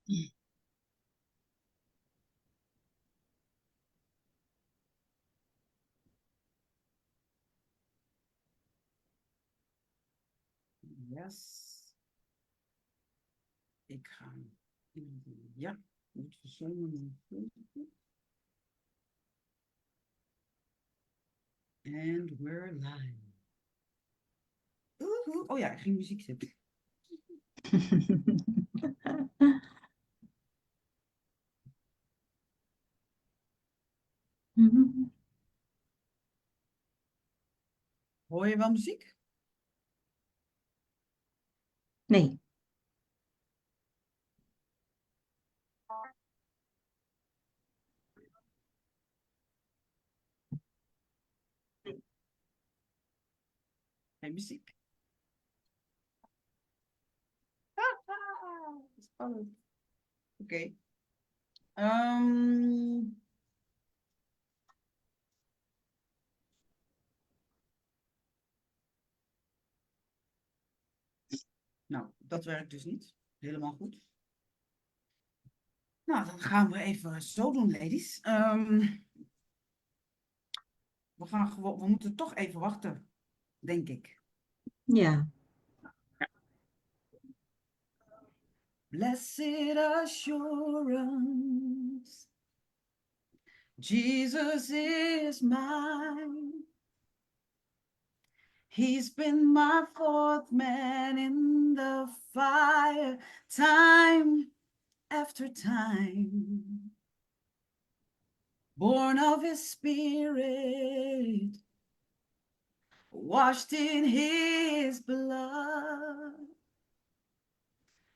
Yes. Ik ga. Ja, moet je zo'n. And we're live. Oeh, oh ja, ik ging muziek zetten. Hoor je wel muziek? Nee. Geen muziek. Spannend. Oké. Nou, dat werkt dus niet. Helemaal goed. Nou, dan gaan we even zo doen, ladies. We moeten toch even wachten, denk ik. Ja. Blessed assurance, Jesus is mine. He's been my fourth man in the fire, time after time. Born of his spirit, washed in his blood.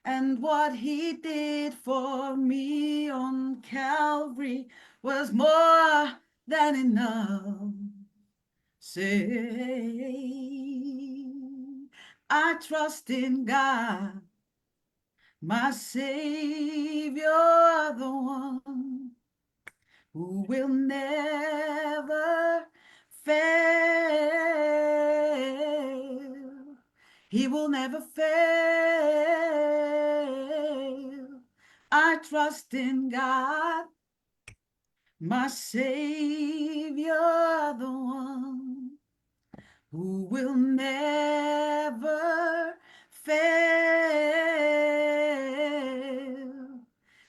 And what he did for me on Calvary was more than enough. Say, I trust in God, my Savior, the one who will never fail. He will never fail. I trust in God, my Savior, the one who will never fail.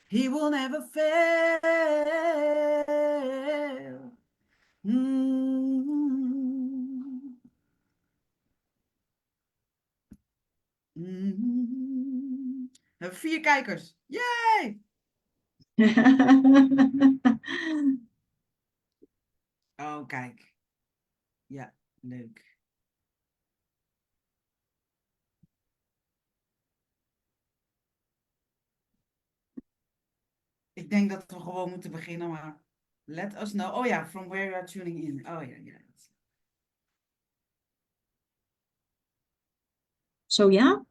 He will never fail. We hebben 4 kijkers. Yay! Oh, kijk. Ja, leuk. Ik denk dat we gewoon moeten beginnen, maar let us know. Oh ja, from where you are tuning in. Oh ja, ja. Zo ja?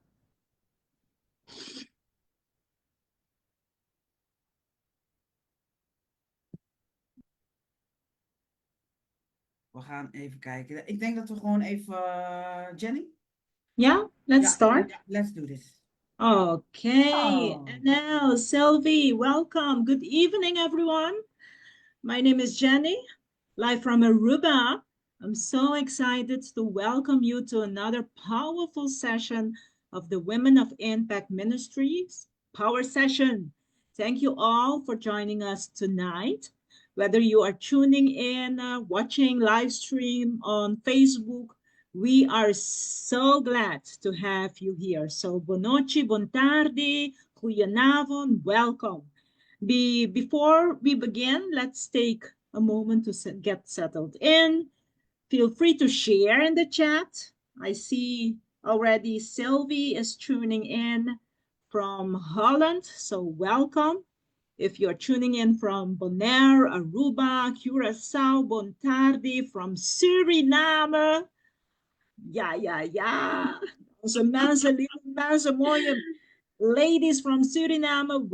We gaan even kijken. Ik denk dat we gewoon even... Jenny? Yeah, let's start. Let's do this. Okay, Oh. and now Sylvie, welcome. Good evening, everyone. My name is Jenny, live from Aruba. I'm so excited to welcome you to another powerful session of the Women of Impact Ministries Power Session. Thank you all for joining us tonight. Whether you are tuning in, watching live stream on Facebook, we are so glad to have you here. So, buonanotte, buon tardi, goedenavond, welcome. Before we begin, let's take a moment to get settled in. Feel free to share in the chat. I see already Sylvie is tuning in from Holland, so welcome. If you're tuning in from Bonaire, Aruba, Curaçao, Bon Tardi, from Suriname. Ja. Onze mensen, lieve mensen, mooie ladies from Suriname,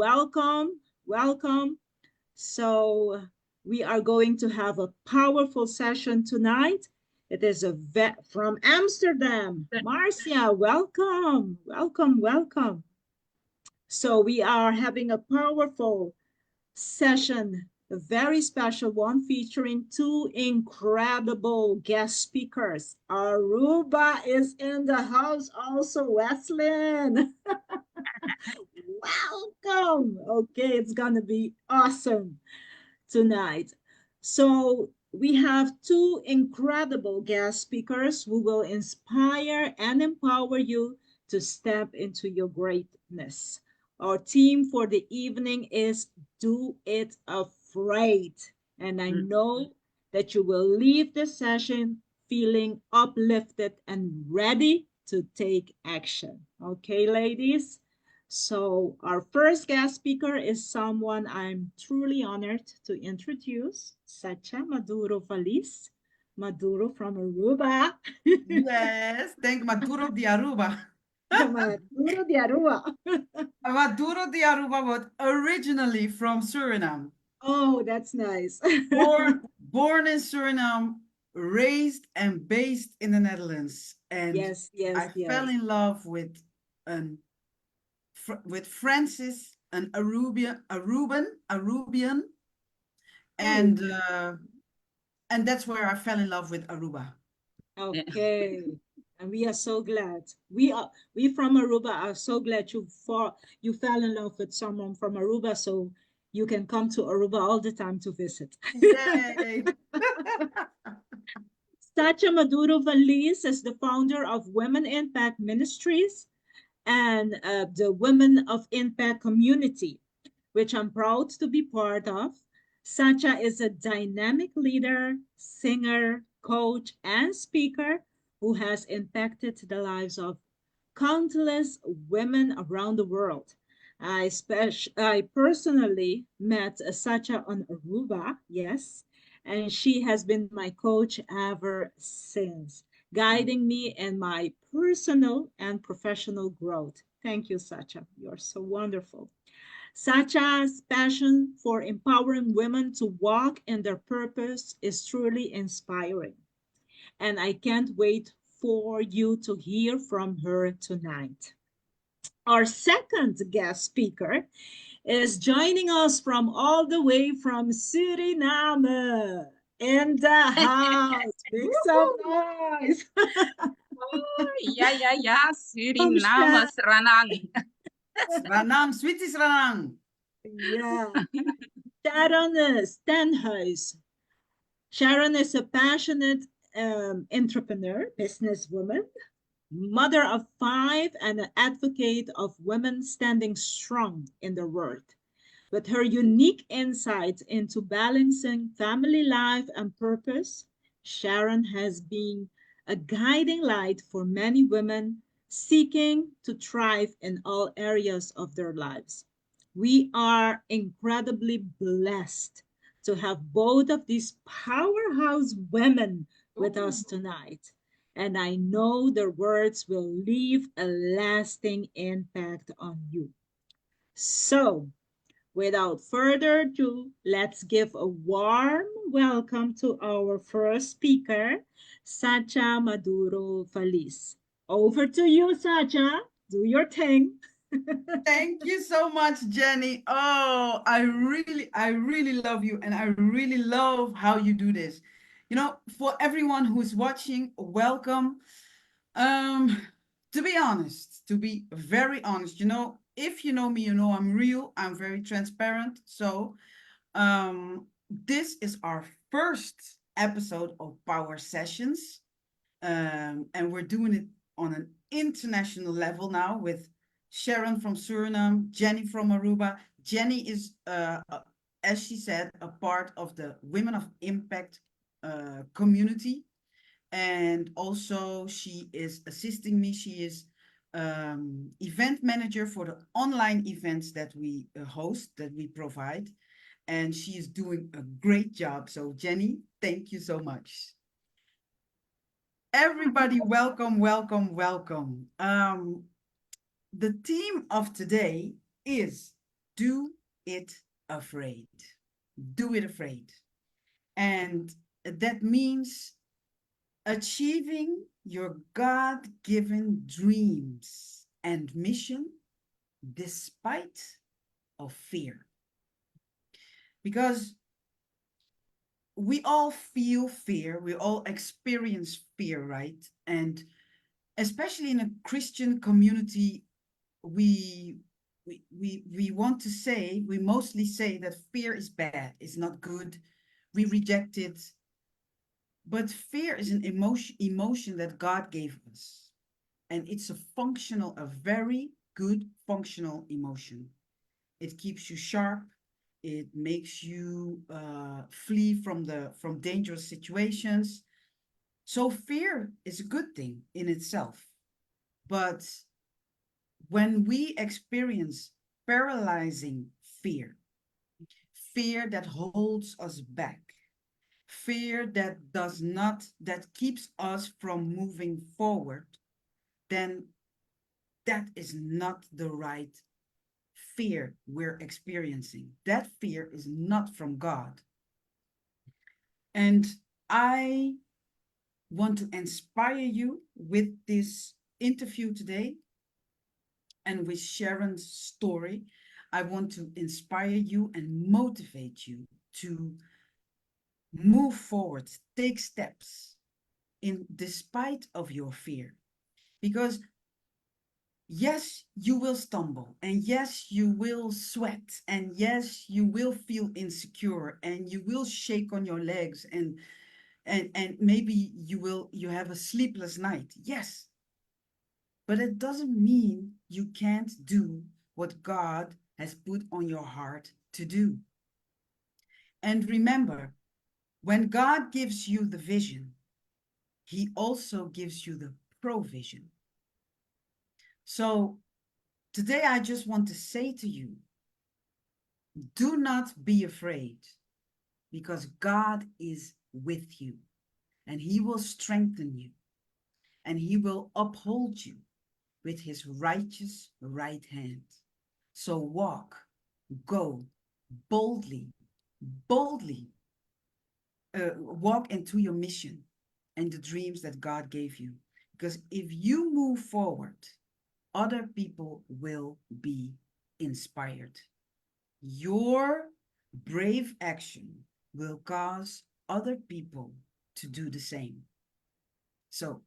welcome. So we are going to have a powerful session tonight. It is a vet from Amsterdam. Marcia, welcome. So we are having a powerful session, a very special one featuring two incredible guest speakers. Aruba is in the house also, Wesley. Welcome. Okay, it's gonna be awesome tonight. So, we have two incredible guest speakers who will inspire and empower you to step into your greatness. Our theme for the evening is Do It Afraid. And I Mm. know that you will leave the session feeling uplifted and ready to take action. Okay, ladies? So, our first guest speaker is someone I'm truly honored to introduce, Satcha Maduro Valis. Maduro from Aruba. Yes, thank Maduro de Aruba. Maduro de Aruba. Maduro de Aruba was originally from Suriname. Oh, that's nice. Born in Suriname, raised and based in the Netherlands. And Yes, yes, I fell yes. in love an with Francis, an Arubian, and Oh, uh, and that's where I fell in love with Aruba. Yeah. okay. And we are so glad. We from Aruba are so glad you fell in love with someone from Aruba, so you can come to Aruba all the time to visit. Yay! Satcha Maduro Valis is the founder of Women Impact Ministries and the Women of Impact community, which I'm proud to be part of. Satcha is a dynamic leader, singer, coach, and speaker who has impacted the lives of countless women around the world. I personally met Satcha on Aruba, yes, and she has been my coach ever since, guiding me in my personal and professional growth. Thank you, Satcha. You're so wonderful. Satcha's passion for empowering women to walk in their purpose is truly inspiring, and I can't wait for you to hear from her tonight. Our second guest speaker is joining us from all the way from Suriname in the house. Make some Woohoo! noise. Oh, ja, ja, ja, From Suriname, Ranang. Ranang, sweeties Ranang. Yeah, Sharon Stenhuijs. Sharron is a passionate entrepreneur, businesswoman, mother of five, and an advocate of women standing strong in the world. With her unique insights into balancing family life and purpose, Sharron has been a guiding light for many women seeking to thrive in all areas of their lives. We are incredibly blessed to have both of these powerhouse women with Ooh. us tonight. And I know their words will leave a lasting impact on you. So, without further ado, let's give a warm welcome to our first speaker, Sacha Maduro Feliz. Over to you, Sacha. Do your thing. Thank you so much, Jenny. Oh, I really love you, and I really love how you do this. For everyone who's watching, welcome. Um, to be honest, to be very honest, if you know me, you know I'm real. I'm very transparent. So, this is our first episode of Power Sessions. And we're doing it on an international level now with Sharron from Suriname, Jenny from Aruba. Jenny is, as she said, a part of the Women of Impact community. And also, she is assisting me. She is event manager for the online events that we host, that we provide. And she is doing a great job. So, Jenny, thank you so much. Everybody, welcome, welcome, welcome. The theme of today is Do It Afraid. Do it afraid. And that means achieving your God given dreams and mission despite of fear. Because we all feel fear, we all experience fear, right? And especially in a Christian community, we we want to say, we mostly say that fear is bad, it's not good, we reject it. But fear is an emotion that God gave us. And it's a very good functional emotion. It keeps you sharp. It makes you flee from dangerous situations. So fear is a good thing in itself. But when we experience paralyzing fear, fear that holds us back, fear that keeps us from moving forward, then that is not the right fear we're experiencing. That fear is not from God. And I want to inspire you with this interview today and with Sharron's story. I want to inspire you and motivate you to move forward, take steps in despite of your fear. Because yes, you will stumble, and yes, you will sweat, and yes, you will feel insecure, and you will shake on your legs, and maybe you have a sleepless night. Yes, but it doesn't mean you can't do what God has put on your heart to do. And remember, when God gives you the vision, he also gives you the provision. So today I just want to say to you, do not be afraid, because God is with you, and he will strengthen you, and he will uphold you with his righteous right hand. So go boldly, boldly walk into your mission and the dreams that God gave you. Because if you move forward, other people will be inspired. Your brave action will cause other people to do the same. So,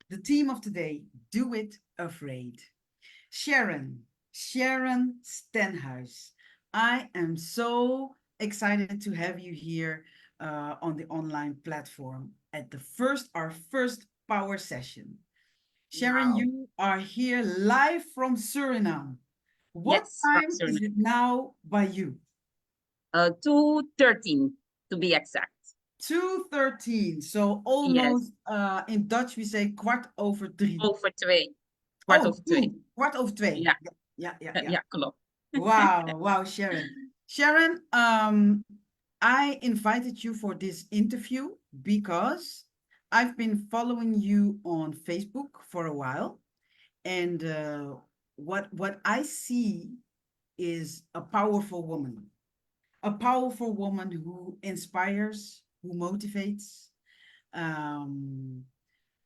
the theme of today, do it afraid. Sharron Stenhuijs, I am so excited to have you here on the online platform at our first power session. Sharron, Wow. you are here live from Suriname. What Yes, from time is Suriname. it now by you? 2:13 to be exact. 2:13. So Yes. almost in Dutch we say kwart over drie. Over 2. Kwart Oh, over 2. two. Kwart over twee. Ja, Yeah. ja, klopt. Wow, Sharron. Sharron, I invited you for this interview because I've been following you on Facebook for a while, and what I see is a powerful woman who inspires, who motivates, um,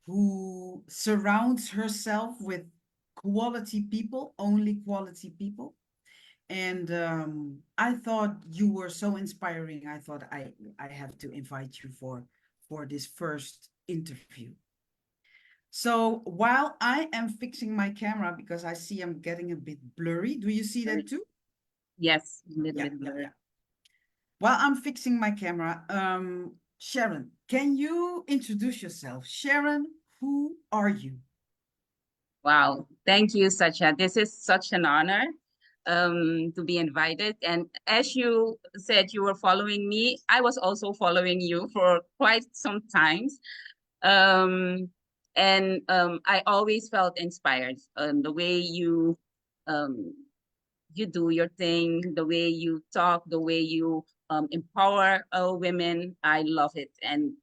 who surrounds herself with quality people, only quality people. And I thought you were so inspiring. I thought I have to invite you for this first interview. So while I am fixing my camera because I see I'm getting a bit blurry, do you see that too? Yes, a little Yeah, bit blurry. While I'm fixing my camera, Sharron, can you introduce yourself? Sharron, who are you? Wow. Thank you, Satcha. This is such an honor to be invited. And as you said, you were following me. I was also following you for quite some times. Um, and I always felt inspired. The way um, you do your thing, the way you talk, the way you empower women. I love it. And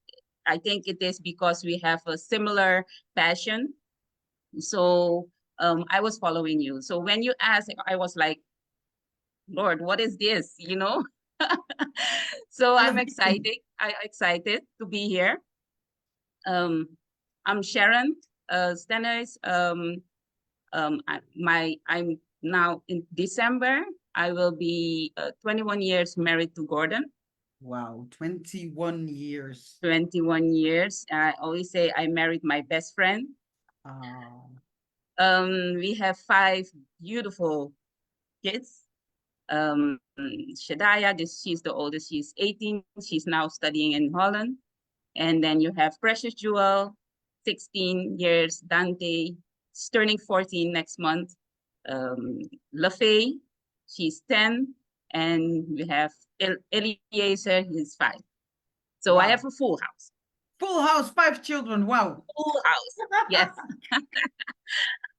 I think it is because we have a similar passion. So I was following you. So when you asked, I was like, Lord, what is this? So I'm Elevation. excited to be here. I'm Sharron Stenhuijs. I'm Now in December, I will be 21 years married to Gordon. Wow, 21 years. 21 years. I always say I married my best friend. Oh. We have 5 beautiful kids. Shadaya, she's the oldest, she's 18. She's now studying in Holland. And then you have Precious Jewel, 16 years. Dante, she's turning 14 next month. LaFay, she's 10. And we have Eliezer, he's 5. So Wow. I have a full house. Full house, 5 children. Wow. Full house, yes.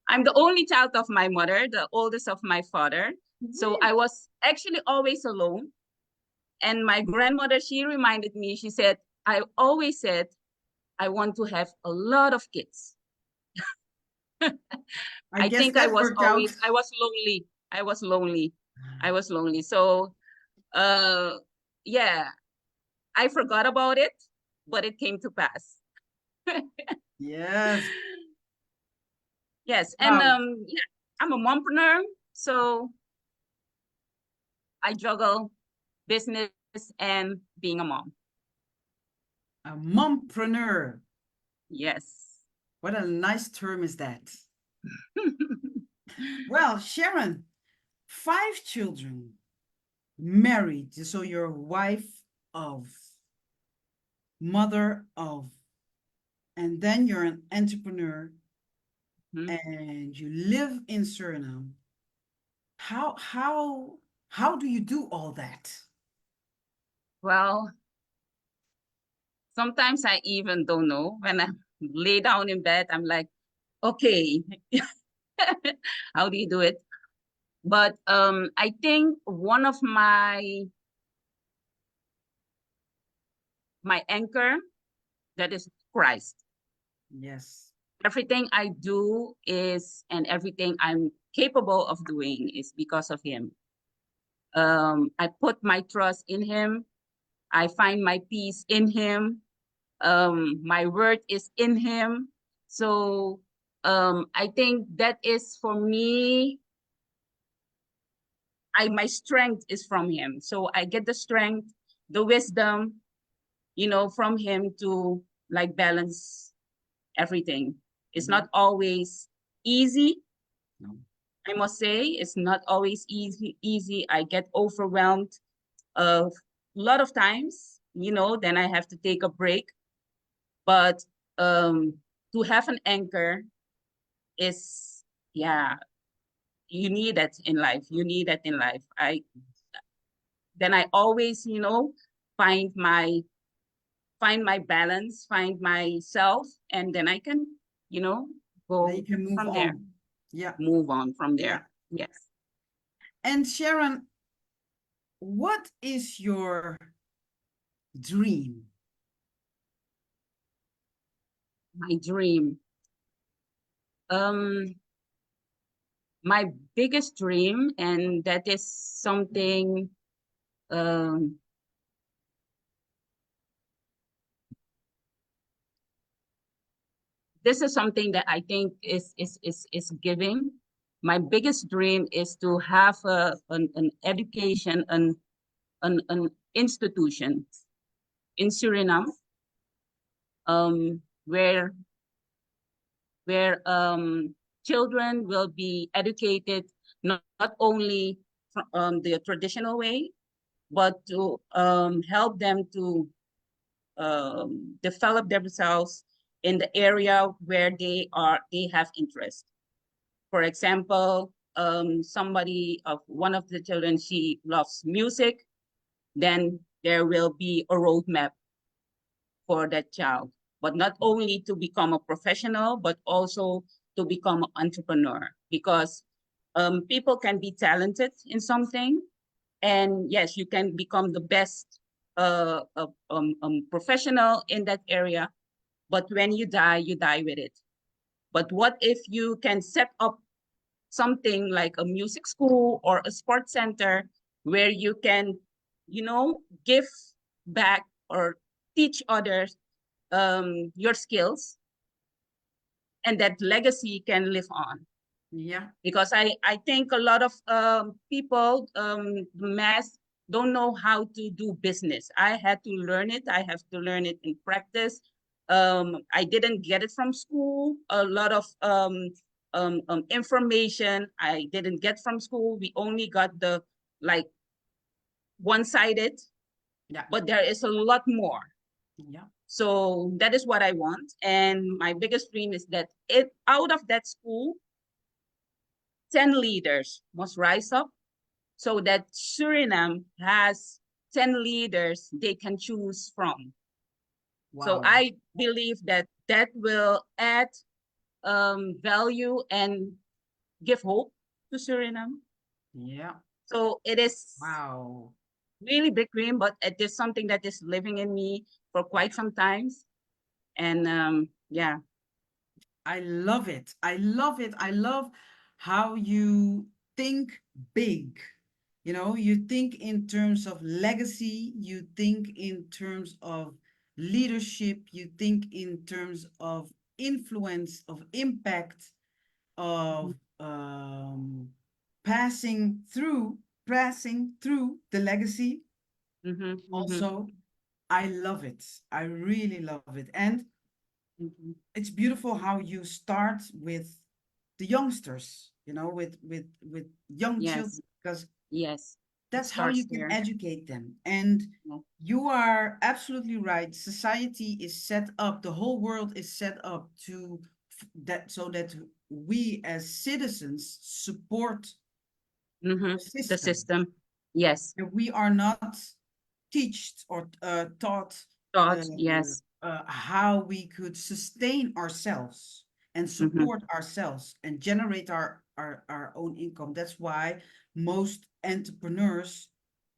I'm the only child of my mother, the oldest of my father. So I was actually always alone. And my grandmother, she reminded me, she said, I always said, I want to have a lot of kids. I guess think that worked out. I was lonely. I was lonely. So, yeah, I forgot about it, but it came to pass. Yes. Yes, and Wow. yeah, I'm a mompreneur, so I juggle business and being a mom. A mompreneur. Yes. What a nice term is that. Well, Sharron, 5 children, married, so you're wife of, mother of, and then you're an entrepreneur and you live in Suriname. How do you do all that? Well, sometimes I even don't know. When I lay down in bed, I'm like, okay, how do you do it? But I think one of my anchor, that is Christ. Yes. Everything I do is, and everything I'm capable of doing is because of him. I put my trust in him. I find my peace in him. My word is in him. So I think that is for me, my strength is from him. So I get the strength, the wisdom, from him to like balance everything. It's not always easy. No. I must say, it's not always easy. I get overwhelmed a lot of times, then I have to take a break. But to have an anchor is, yeah, you need that in life. You need that in life. I always, find my balance, find myself, and then I can, go Then you can move from on. there. Yeah. Move on from there. Yeah. Yes. And Sharron, what is your dream? My dream. My biggest dream, and that is something this is something that I think is giving. My biggest dream is to have an education, an institution in Suriname, where children will be educated not only from the traditional way, but to help them to develop themselves in the area where they have interest. For example, somebody of one of the children, she loves music, then there will be a roadmap for that child, but not only to become a professional, but also to become an entrepreneur, because people can be talented in something, and yes, you can become the best professional in that area, but when you die with it. But what if you can set up something like a music school or a sports center where you can, give back or teach others your skills, and that legacy can live on. Yeah. Because I think a lot of people, mass, don't know how to do business. I had to learn it. I have to learn it in practice. I didn't get it from school. A lot of information I didn't get from school. We only got the like one-sided, Yeah. but there is a lot more. Yeah. So that is what I want. And my biggest dream is that out of that school, 10 leaders must rise up so that Suriname has 10 leaders they can choose from. So Wow. I believe that that will add value and give hope to Suriname. Yeah. So it is Wow. really big dream, but it is something that is living in me for quite some times. And yeah. I love it. I love it. I love how you think big. You know, you think in terms of legacy, you think in terms of leadership, you think in terms of influence, of impact, Mhm, of passing through, passing through the legacy. mhm, mhm, Also, I love it. I really love it. And mhm. it's beautiful how you start with the youngsters, you know, with young children, Yes, because yes. It that's how you starts can there. educate them. And Yeah. you are absolutely right. Society is set up, the whole world is set up to that, so that we as citizens support the The system. system. Yes. And we are not teached or taught uh, Thought. Yes. how we could sustain ourselves and Mm-hmm. support ourselves and generate our own income. That's why most entrepreneurs,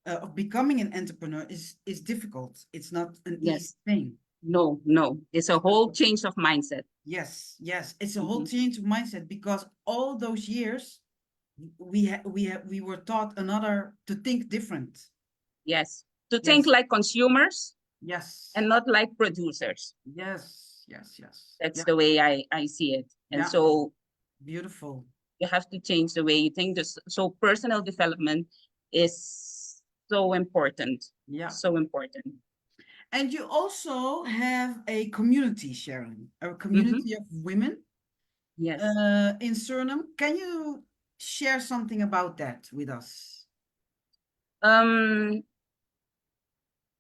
of becoming an entrepreneur is difficult. It's not an easy Yes. thing. No, no. It's a whole change of mindset. Yes, yes, it's a whole Mm-hmm. change of mindset, because all those years we were taught another to think different. Yes. To think Yes, like consumers and yes, not like producers. yes, yes, yes. That's Yeah, the way I see it. And yeah, so beautiful. you have to change the way you think. So personal development is so important. Yeah. So important. And you also have a community, Sharon, a Mm-hmm. community of women Yes. in Suriname. Can you share something about that with us? Um,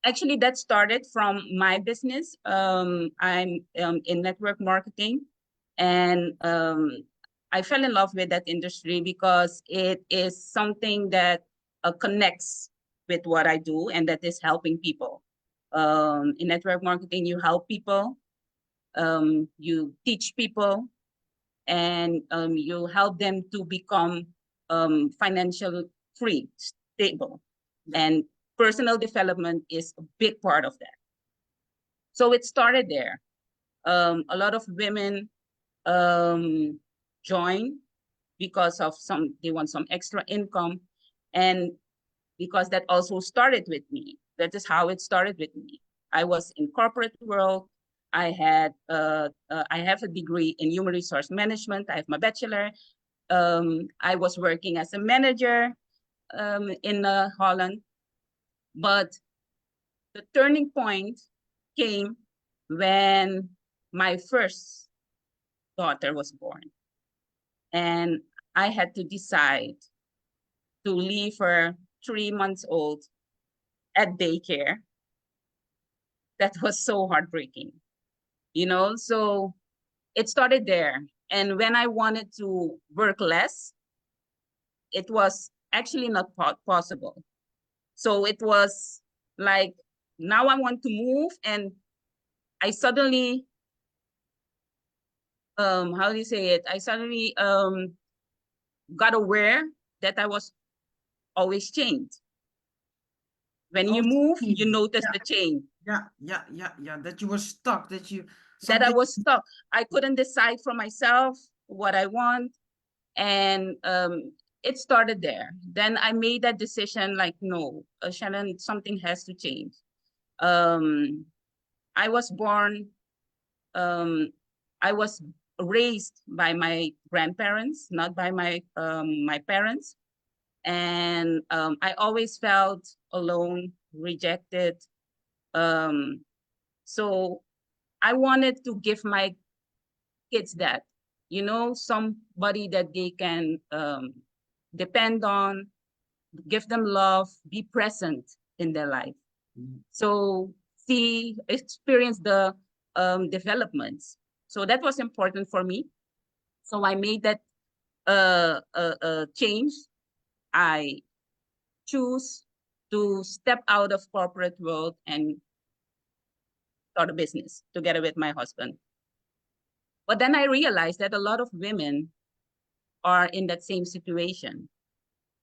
Actually, that started from my business. I'm in network marketing, and I fell in love with that industry because it is something that connects with what I do, and that is helping people. In network marketing, you help people, you teach people, and you help them to become financial free, stable. Yeah. And personal development is a big part of that. So it started there. A lot of women um, join because of they want some extra income. And because that also started with me. That is how it started with me. I was in corporate world. I have a degree in human resource management. I have my bachelor. I was working as a manager in Holland. But the turning point came when my first daughter was born. And I had to decide to leave her 3 months old at daycare. That was so heartbreaking, So it started there. And when I wanted to work less, it was actually not possible. So it was like, now I want to move, and I suddenly, how do you say it? I suddenly got aware that I was always chained. When you Oh, move, you team. notice Yeah, the chain. yeah. That you were stuck, that you That I something. was stuck. I couldn't decide for myself what I want. And it started there. Then I made that decision like, no, Shannon, something has to change. Um, I was born, um, I was raised by my grandparents, not by my parents. And I always felt alone, rejected. So I wanted to give my kids that, somebody that they can depend on, give them love, be present in their life. So experience the developments. So that was important for me. So I made that change. I choose to step out of corporate world and start a business together with my husband. But then I realized that a lot of women are in that same situation.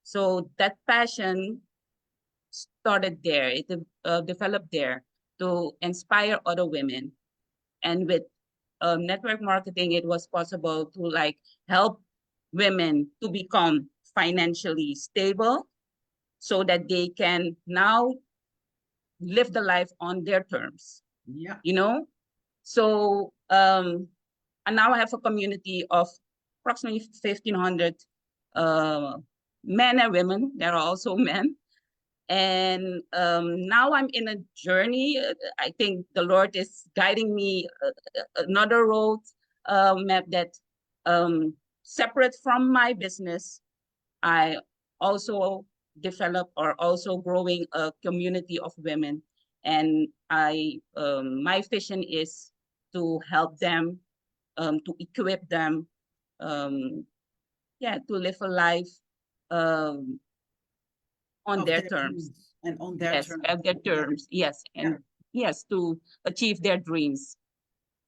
So that passion started there. It developed there to inspire other women. And with network marketing, it was possible to help women to become financially stable so that they can now live the life on their terms. Yeah. So and now I have a community of approximately 1,500 men and women. There are also men. And now I'm in a journey. I think the Lord is guiding me another road map that separate from my business. I also develop or also growing a community of women. And my vision is to help them, to equip them, to live a life on their terms. And on their Yes, terms. at their terms. Yes, and yes, to achieve their dreams.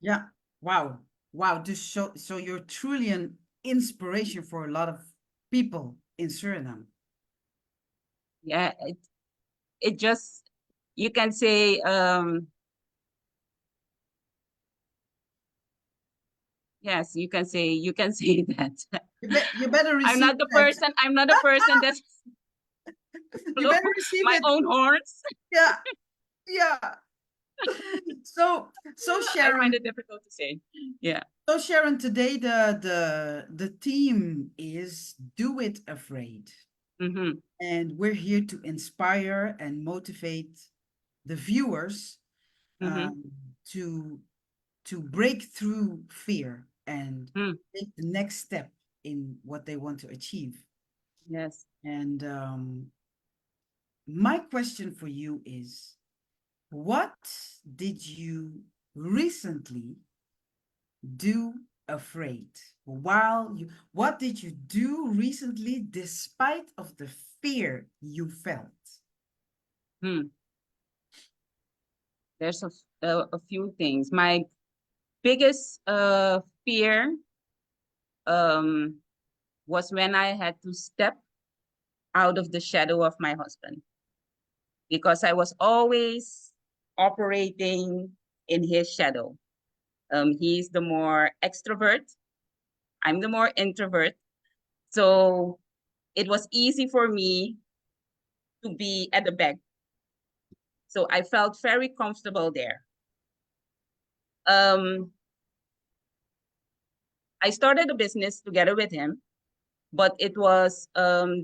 Yeah. Wow. Wow. So you're truly an inspiration for a lot of people in Suriname. Yeah, it just, you can say, yes, you can say that. You better receive I'm not the that. person. I'm not a person that's You better receive my it. own horns. Yeah. Yeah. So I find Sharron, it difficult to say. Yeah. so Sharron, today the theme is Do It Afraid. Mm-hmm. And we're here to inspire and motivate the viewers Mm-hmm. to break through fear and Mm. take the next step in what they want to achieve. Yes. And my question for you is, what did you recently do afraid? What did you do recently despite of the fear you felt? Hmm. There's a few things. My biggest fear was when I had to step out of the shadow of my husband, because I was always operating in his shadow. He's the more extrovert. I'm the more introvert. So it was easy for me to be at the back. So I felt very comfortable there. I started a business together with him, but it was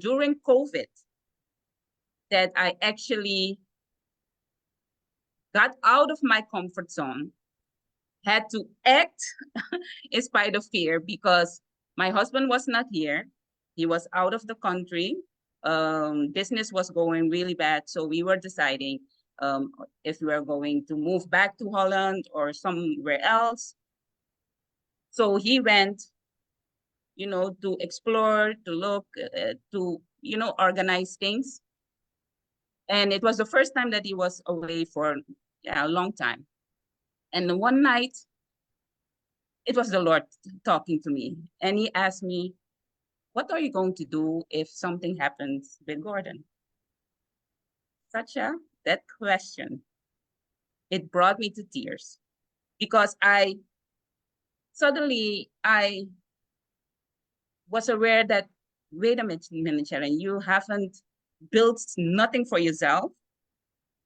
during COVID that I actually got out of my comfort zone, had to act in spite of fear, because my husband was not here. He was out of the country. Business was going really bad. So we were deciding if we were going to move back to Holland or somewhere else. So he went, to explore, to look, to, organize things. And it was the first time that he was away for a long time. And one night, it was the Lord talking to me. And he asked me, what are you going to do if something happens with Gordon? Satcha, that question, it brought me to tears, because I was aware that, wait a minute, Sharron, you haven't built nothing for yourself.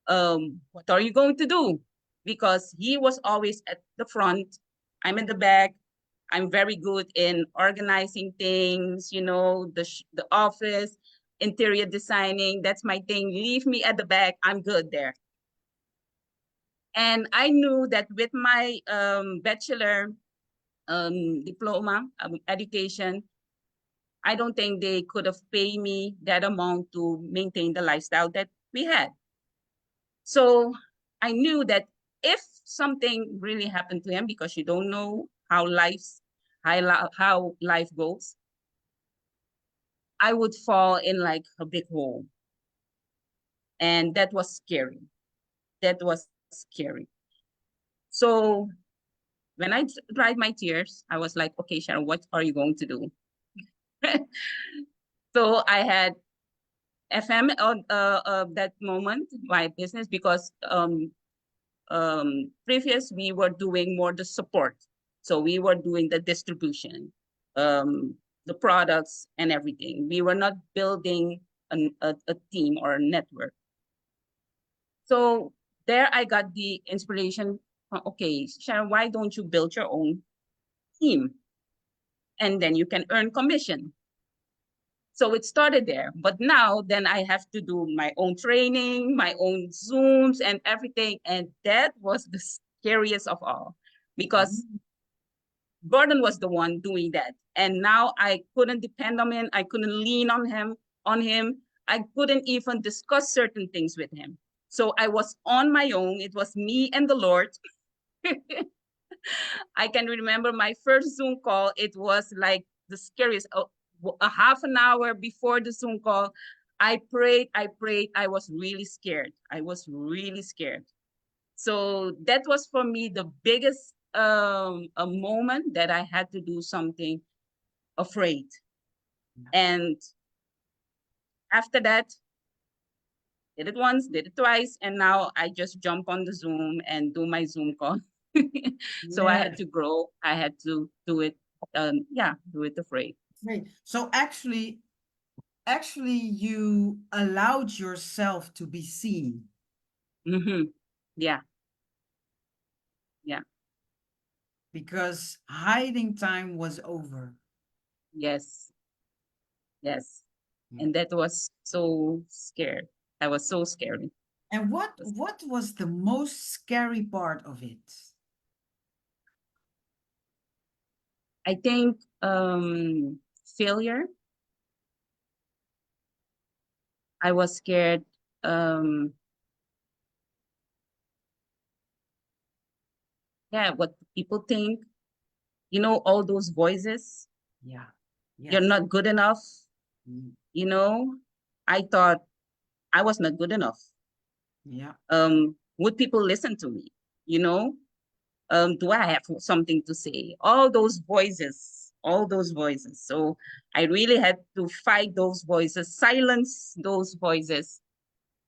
What are you going to do? Because he was always at the front, I'm in the back. I'm very good in organizing things, you know, the office, interior designing. That's my thing. Leave me at the back. I'm good there. And I knew that with my bachelor diploma education, I don't think they could have paid me that amount to maintain the lifestyle that we had. So I knew that if something really happened to him, because you don't know how life goes, I would fall in like a big hole. And that was scary. That was scary. So when I dried my tears, I was like, okay, Sharron, what are you going to do? So I had FM on that moment, my business, because previous we were doing more the support. So we were doing the distribution, the products and everything. We were not building a team or a network. So there I got the inspiration. Okay, Sharron, why don't you build your own team? And then you can earn commission. So it started there. But now then I have to do my own training, my own Zooms and everything. And that was the scariest of all, because Gordon was the one doing that. And now I couldn't depend on him. I couldn't lean on him. I couldn't even discuss certain things with him. So I was on my own. It was me and the Lord. I can remember my first Zoom call. It was like the scariest. A half an hour before the Zoom call, I prayed. I was really scared. I was really scared. So that was for me the biggest a moment that I had to do something afraid. And after that, did it once, did it twice, and now I just jump on the Zoom and do my Zoom call. So I had to grow. I had to do it. Do it afraid. Great. So actually you allowed yourself to be seen. Mm-hmm. Yeah. Yeah. Because hiding time was over. Yes. Yes. And that was so scared. I was so scary. And what was the most scary part of it? I think failure. I was scared. What people think. You know, all those voices. Yeah. You're not good enough. You know, I thought I was not good enough. Yeah. Would people listen to me? You know, do I have something to say? All those voices, all those voices. So I really had to fight those voices, silence those voices,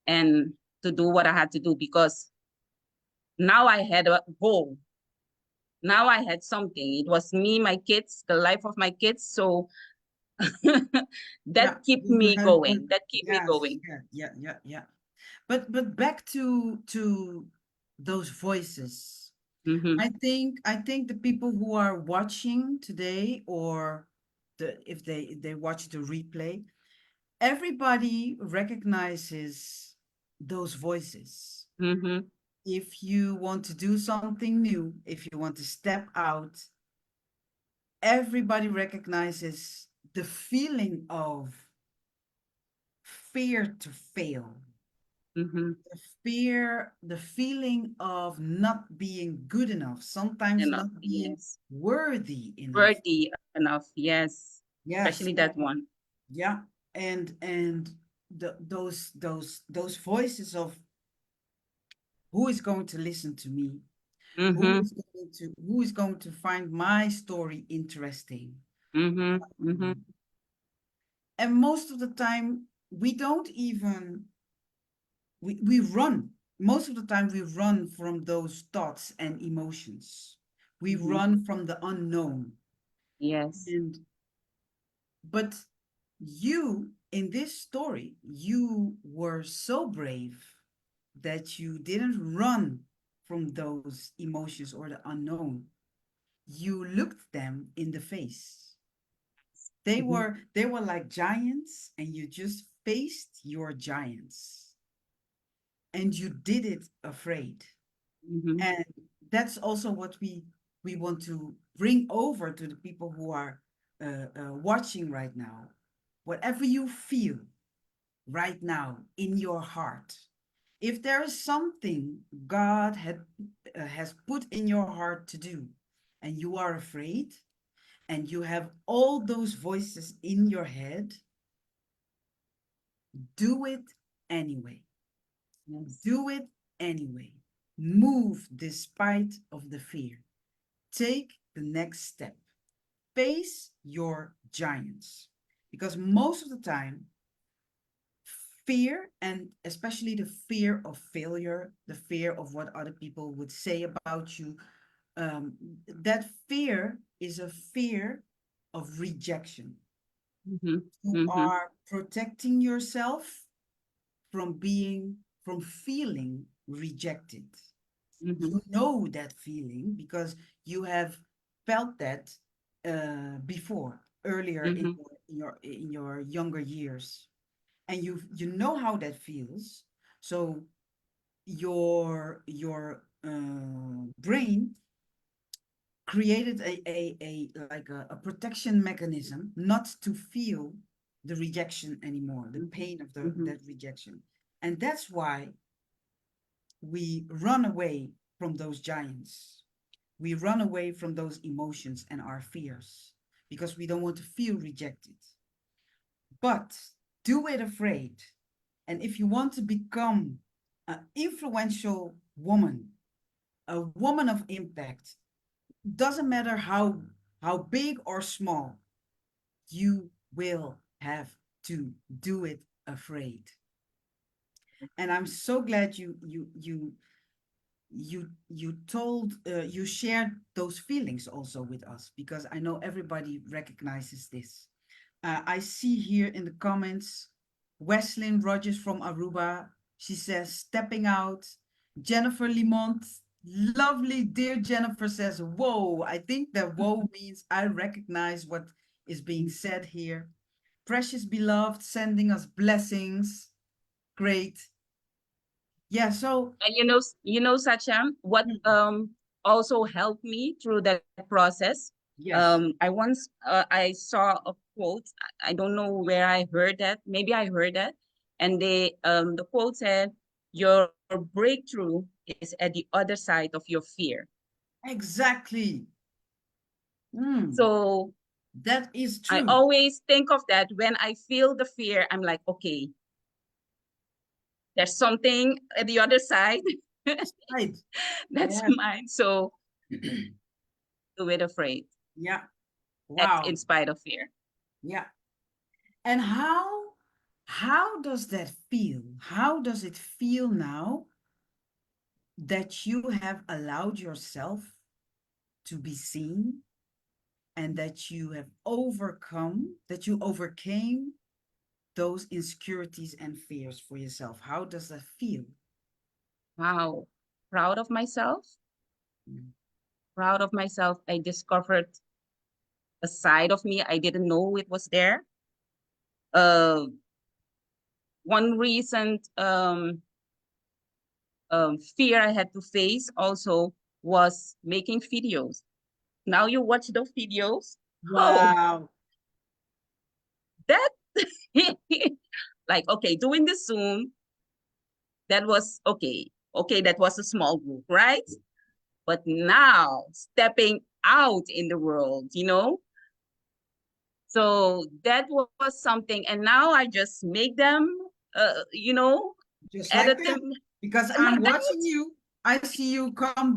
and to do what I had to do, because now I had a goal. Now I had something. It was me, my kids, the life of my kids. So that kept me going. That kept me going. Yeah. But back to those voices. Mm-hmm. I think the people who are watching today, or if they watch the replay, everybody recognizes those voices. Mm-hmm. If you want to do something new, if you want to step out, everybody recognizes the feeling of fear to fail, Mm-hmm. the feeling of not being good enough, sometimes Enough. not being Yes. worthy enough. Worthy enough. Yes. Yes, Especially that one. yeah, and those voices of who is going to listen to me, Mm-hmm. who is going to find my story interesting. Mm-hmm. Mm-hmm. And most of the time we don't even we run. Most of the time we run from those thoughts and emotions. We Mm-hmm. run from the unknown. Yes. And but you, in this story, you were so brave that you didn't run from those emotions or the unknown. you looked them in the face. They were like giants, and you just faced your giants, and you did it afraid. Mm-hmm. And that's also what we want to bring over to the people who are watching right now. Whatever you feel right now in your heart, if there is something God has put in your heart to do, and you are afraid, and you have all those voices in your head, do it anyway. Yes. Do it anyway. Move despite of the fear. Take the next step. Face your giants. Because most of the time, fear, and especially the fear of failure, the fear of what other people would say about you, that fear is a fear of rejection. Mm-hmm. You Mm-hmm. are protecting yourself from feeling rejected. Mm-hmm. You know that feeling because you have felt that before, earlier in Mm-hmm. your younger years, and you know how that feels. So your brain created a protection mechanism not to feel the rejection anymore, the pain of Mm-hmm. that rejection. And that's why we run away from those giants. We run away from those emotions and our fears because we don't want to feel rejected. But do it afraid. And if you want to become an influential woman, a woman of impact, doesn't matter how big or small, you will have to do it afraid. And I'm so glad you shared those feelings also with us, because I know everybody recognizes this. I see here in the comments, Weslyn Rogers from Aruba. She says, stepping out. Jennifer Limont, lovely, dear Jennifer says, whoa. I think that whoa means I recognize what is being said here. Precious beloved, sending us blessings. Great. Yeah, so, And Satcha, what also helped me through that process. yes, I saw a quote. I don't know where I heard that. Maybe I heard that, and the quote said, "Your breakthrough is at the other side of your fear." exactly. Mm, So that is I true. always think of that when I feel the fear. I'm like, okay, there's something at the other side Right. that's Yeah. mine. So do it afraid, Yeah. at Wow. in spite of fear. Yeah. And how does that feel? How does it feel now that you have allowed yourself to be seen, and that you have that you overcame those insecurities and fears for yourself? How does that feel? Wow. Proud of myself. Mm. Proud of myself. I discovered a side of me I didn't know it was there. Uh, One recent fear I had to face also was making videos. Now you watch those videos. Oh, Wow. that like, okay, doing the Zoom, that was okay. Okay, that was a small group, right? But now stepping out in the world. So that was something. And now I just make them, uh, you know, Just like edit that. them Because like I'm that. watching you. I see you coming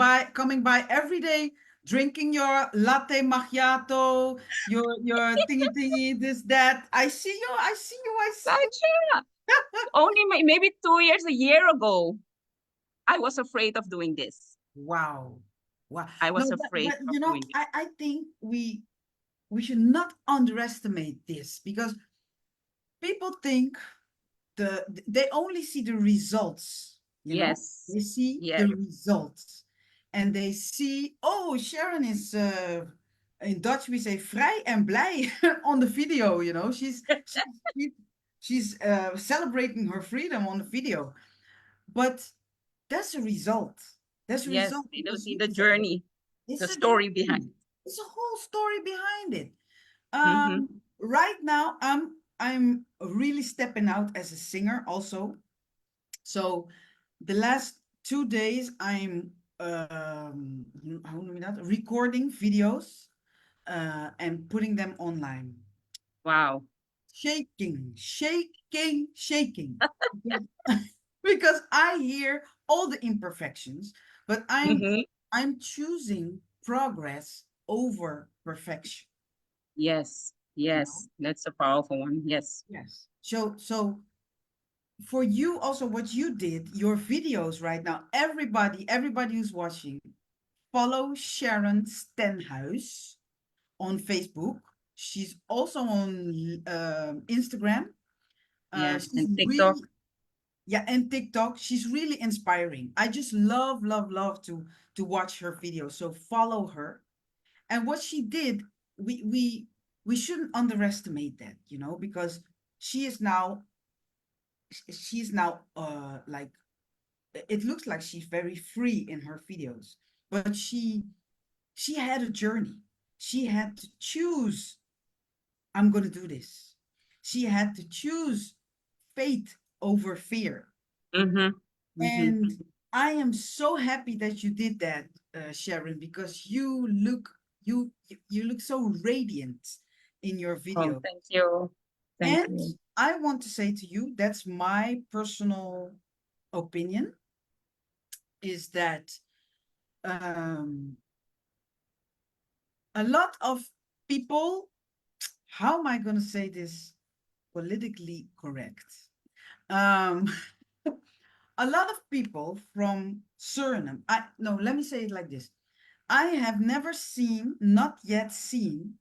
by every day, drinking your latte macchiato, your thingy thingy, this, that. I see you, I see you, I see Like, you. yeah. Only maybe 2 years, a year ago, I was afraid of doing this. Wow. Wow. I No, was afraid but of doing this. I think we should not underestimate this, because people think they only see the results, Yes. they see the Yes. results. and they see, oh, Sharron is, in Dutch we say vrij en blij on the video, you know, she's celebrating her freedom on the video. But that's a result. That's a Yes, result they don't because see you the deserve it. journey, the It's a story journey. behind. It's a whole story behind it. Mm-hmm. Right now, I'm really stepping out as a singer also. So the last 2 days, I'm how do we that? Recording videos and putting them online. Wow. Shaking, shaking, shaking. Because because I hear all the imperfections, but Mm-hmm. I'm choosing progress over perfection, Yes, you know? yes, that's a powerful one. Yes. Yes. So for you also what you did, your videos right now, everybody who's watching, follow Sharron Stenhuijs on Facebook. She's also on Instagram. Yes, She's and TikTok. really, yeah, and TikTok. She's really inspiring. I just love, love, love to watch her videos. So follow her. And what she did, we we we shouldn't underestimate that, you know, because she is now she's now like it looks like she's very free in her videos, but she had a journey. She had to choose, I'm going to do this. She had to choose faith over fear. Mm-hmm. Mm-hmm. And I am so happy that you did that, Sharron, because you look so radiant in your Oh, video. thank you. Thank And you. I want to say to you, that's my personal opinion, is that um, a lot of people, how am I going to say this politically correct? Um, a lot of people from Suriname, no, let me say it like this. I have never seen, not yet seen,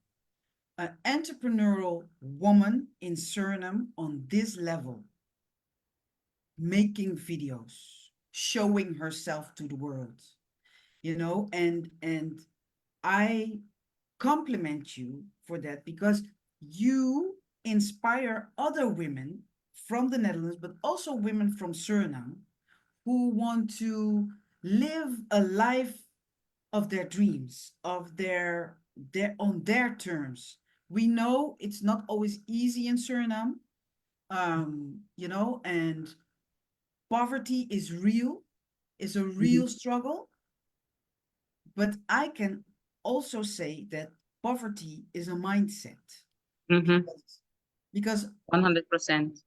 an entrepreneurial woman in Suriname on this level, making videos, showing herself to the world, you know, and I compliment you for that because you inspire other women from the Netherlands, but also women from Suriname who want to live a life of their dreams, of their on their terms. We know it's not always easy in Suriname, you know, and poverty is real, is a Mm-hmm. real struggle. But I can also say that poverty is a mindset Mm-hmm. because because 100%.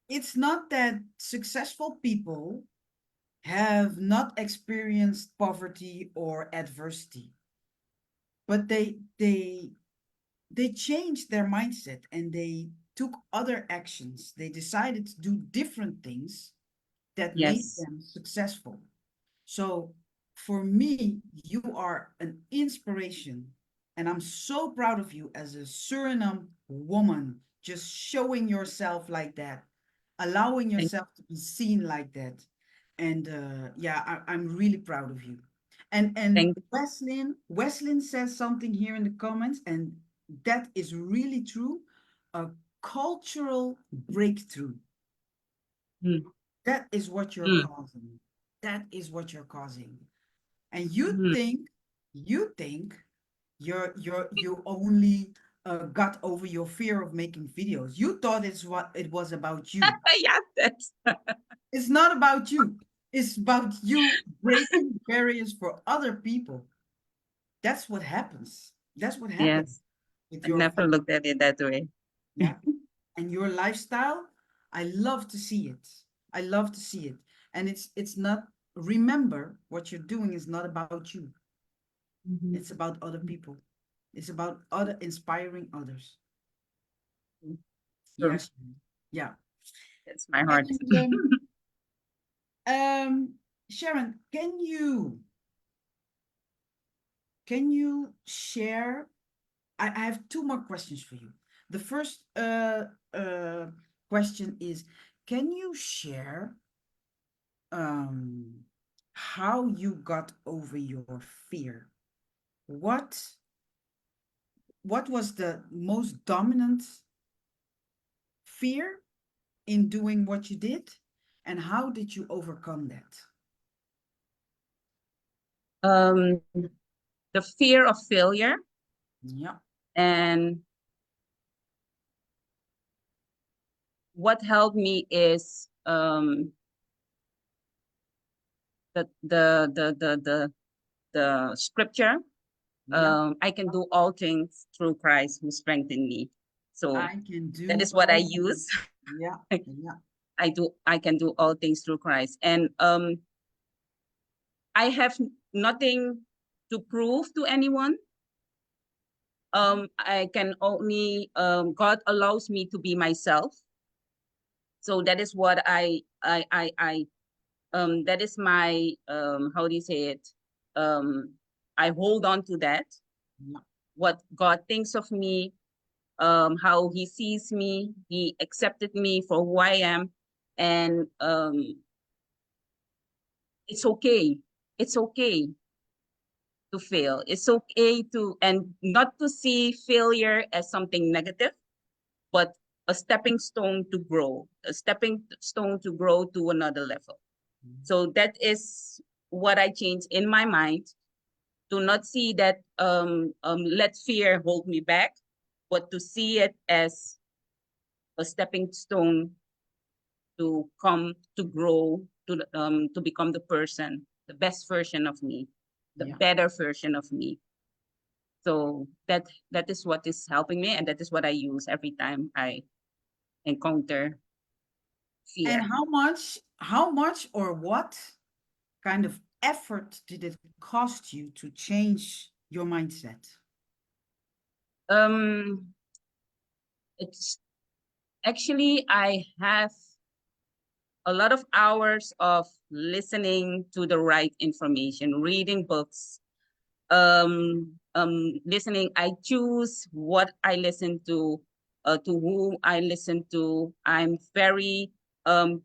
it's not that successful people have not experienced poverty or adversity, but they changed their mindset and they took other actions. They decided to do different things that made Yes. them successful. So for me, you are an inspiration. And I'm so proud of you as a Suriname woman, just showing yourself like that, allowing Thank, yourself to be seen like that. And yeah, I'm really proud of you. And thank. Weslin says something here in the comments, and that is really true. A cultural breakthrough. Mm, That is what you're mm, causing. That is what you're causing. And mm. you think you only got over your fear of making videos. You thought it was about you. Yeah, that's It's not about you. It's about you breaking barriers for other people. That's what happens. That's what happens yes. with I your never video. looked at it that way. Yeah. And your lifestyle, I love to see it. I love to see it. And it's not, remember what you're doing is not about you. Mhm. It's about other people. It's about other inspiring others. True. Yes. Yeah. That's my heart. And Sharron, can you share? I have two more questions for you. The first question is, can you share um, how you got over your fear. What was the most dominant fear in doing what you did, and how did you overcome that? The fear of failure. Yeah. And what helped me is the scripture. Yeah. I can do all things through Christ who strengthened me. So I can that do is what I all use. things. Yeah. Yeah. I can do all things through Christ. And I have nothing to prove to anyone. I can only God allows me to be myself. So that is what I that is my how do you say it? I hold on to that. Yeah. What God thinks of me, how He sees me, He accepted me for who I am, and it's okay. It's okay to fail. It's okay to, and not to see failure as something negative, but a stepping stone to grow, a stepping stone to grow to another level. So that is what I changed in my mind. Do not see that let fear hold me back, but to see it as a stepping stone to come to grow to become the person, the best version of me, the Yeah. better version of me. So that is what is helping me, and that is what I use every time I encounter And fear. how much or what kind of effort did it cost you to change your mindset? Um, it's actually I have a lot of hours of listening to the right information, reading books, listening. I choose what I listen to whom I listen to. I'm very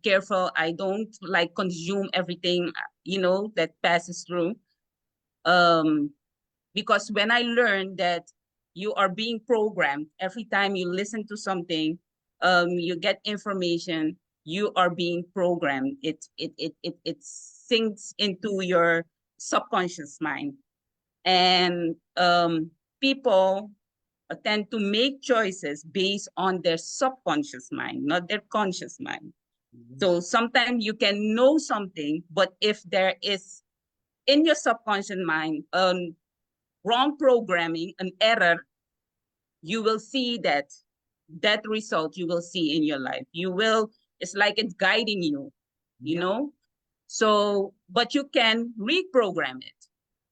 careful. I don't like consume everything, that passes through. Um, because when I learned that you are being programmed every time you listen to something, you get information, you are being programmed. It sinks into your subconscious mind, and people tend to make choices based on their subconscious mind, not their conscious mind. So Yes. sometimes you can know something, but if there is in your subconscious mind wrong programming, an error, you will see that result you will see in your life. You will, it's like it's guiding you, you Yeah. know? So, but you can reprogram it.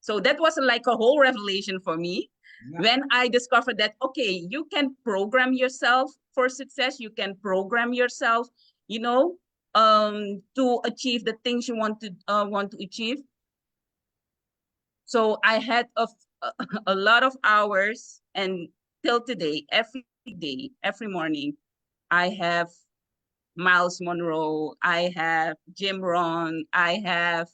So that was like a whole revelation for me Yeah. when I discovered that, okay, you can program yourself for success. You can program yourself, to achieve the things you want to achieve. So I had a lot of hours, and till today, every day, every morning, I have Miles Monroe, I have Jim Rohn, I have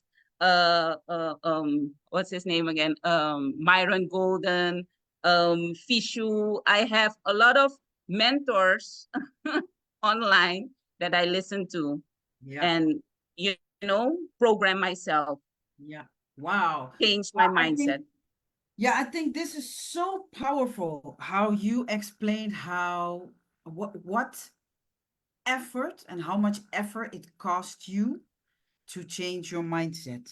what's his name again? Myron Golden, Fishu. I have a lot of mentors online that I listen to, Yeah. and program myself, Yeah. Wow. change my Well, I think, mindset. yeah, I think this is so powerful how you explained how what effort and how much effort it cost you to change your mindset.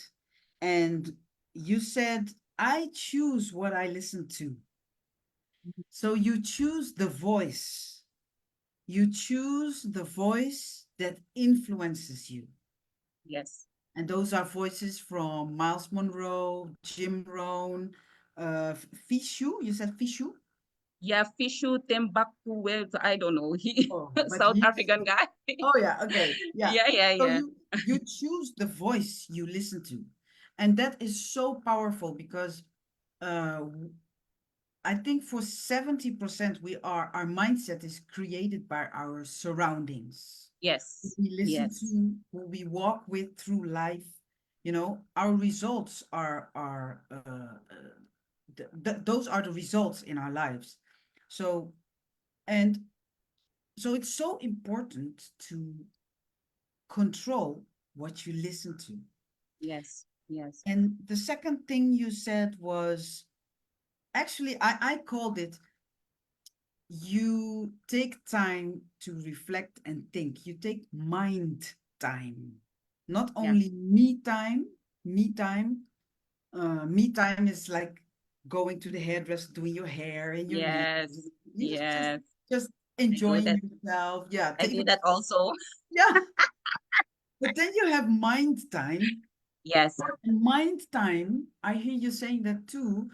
And you said, I choose what I listen to. So you choose the voice. You choose the voice that influences you. Yes. And those are voices from Miles Monroe, Jim Rohn, Fishu. You said Fishu? Yeah, Fishu Timbuktu, well, I don't know. He Oh, but South he's, African guy. oh yeah, okay. Yeah. Yeah, yeah, So yeah. you choose the voice you listen to. And that is so powerful because uh I think for 70% our mindset is created by our surroundings. Who Yes, we listen yes, to, who we walk with through life. our results are those are the results in our lives. So, and so it's so important to control what you listen to. Yes, yes. And the second thing you said was, actually, I called it, you take time to reflect and think. You take mind time, not Yeah. only me time. Me time. Me time is like going to the hairdresser, doing your hair and your nails. Yes, You yes. just I do enjoying that. yourself. Yeah, I take do a, that also. yeah. But then you have mind time. Yes. And mind time, I hear you saying that too,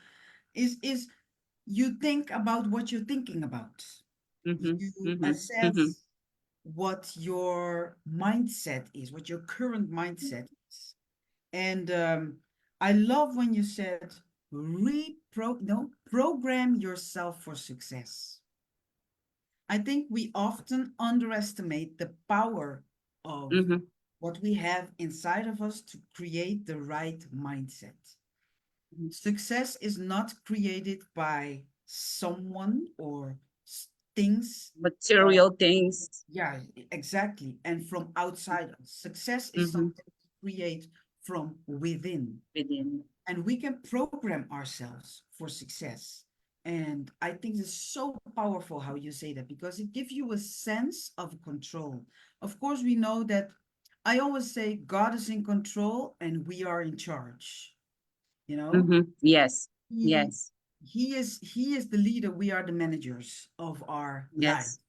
is you think about what you're thinking about. Mm-hmm. You Mm-hmm. Mm-hmm. assess what your mindset is, what your current mindset is. And I love when you said program yourself for success. I think we often underestimate the power of Mm-hmm. what we have inside of us to create the right mindset. Success is not created by someone or things. uh, Material things. yeah, exactly. And from outside us. Success is Mm-hmm. something to create from within. Within. And we can program ourselves for success. And I think it's so powerful how you say that, because it gives you a sense of control. Of course, we know that I always say God is in control and we are in charge. You know, Mm-hmm. Yes. he Yes. he is the leader. We are the managers of our life, Yes.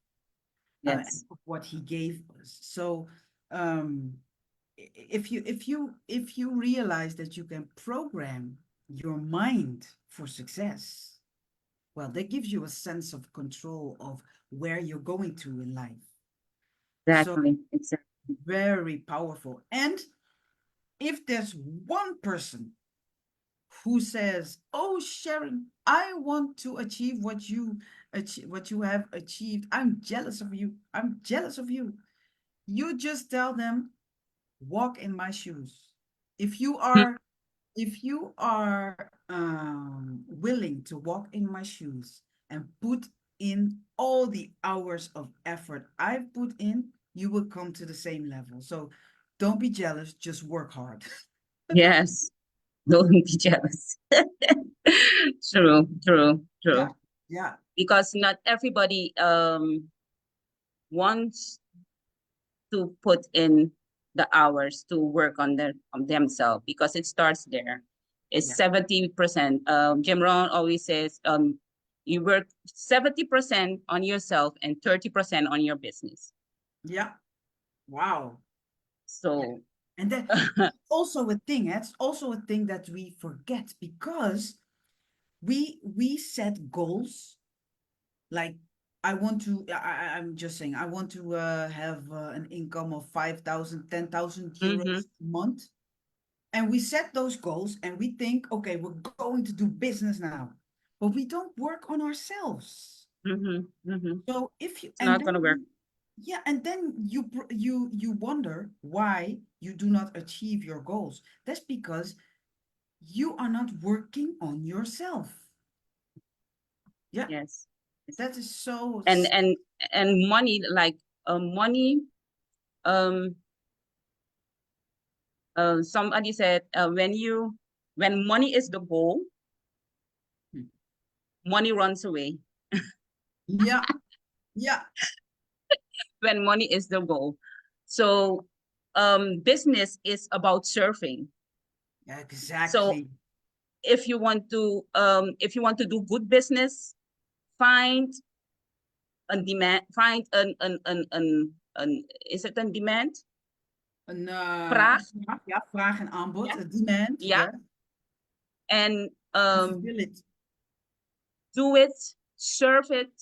and Yes. of what he gave us. So, um, if you realize that you can program your mind for success, well, that gives you a sense of control of where you're going to in life. So Exactly. Exactly. very powerful. And if there's one person who says, "Oh, Sharon, I want to achieve what you have achieved. I'm jealous of you. I'm jealous of you." You just tell them, "Walk in my shoes." If you are willing to walk in my shoes and put in all the hours of effort I've put in, you will come to the same level. So don't be jealous, just work hard. Yes. Don't be jealous. True, true, Yeah, true. yeah, Because not everybody wants to put in the hours to work on their on themselves, because it starts there. It's yeah, 70%. Jim Rohn always says, you work 70% on yourself and 30% on your business. yeah. Wow. Yeah. So And that also a thing, it's also a thing that we forget, because we set goals. Like, I'm just saying, I want to have an income of 5,000, 10,000 mm-hmm, euros a month. And we set those goals and we think, okay, we're going to do business now. But we don't work on ourselves. mm-hmm, mm-hmm. So if you, It's and not then gonna work. yeah, and then you wonder why you do not achieve your goals. That's because you are not working on yourself. Yeah, Yes. that is so and and and money, like money, um somebody said, when money is the goal, money runs away. yeah, yeah, When money is the goal. So business is about surfing. So exactly. if you want to do good business, find find an is it a demand? Vraag. Ja, vraag en aanbod, Yeah. a demand, Yeah. yeah, And and fulfill it. do it, serve it,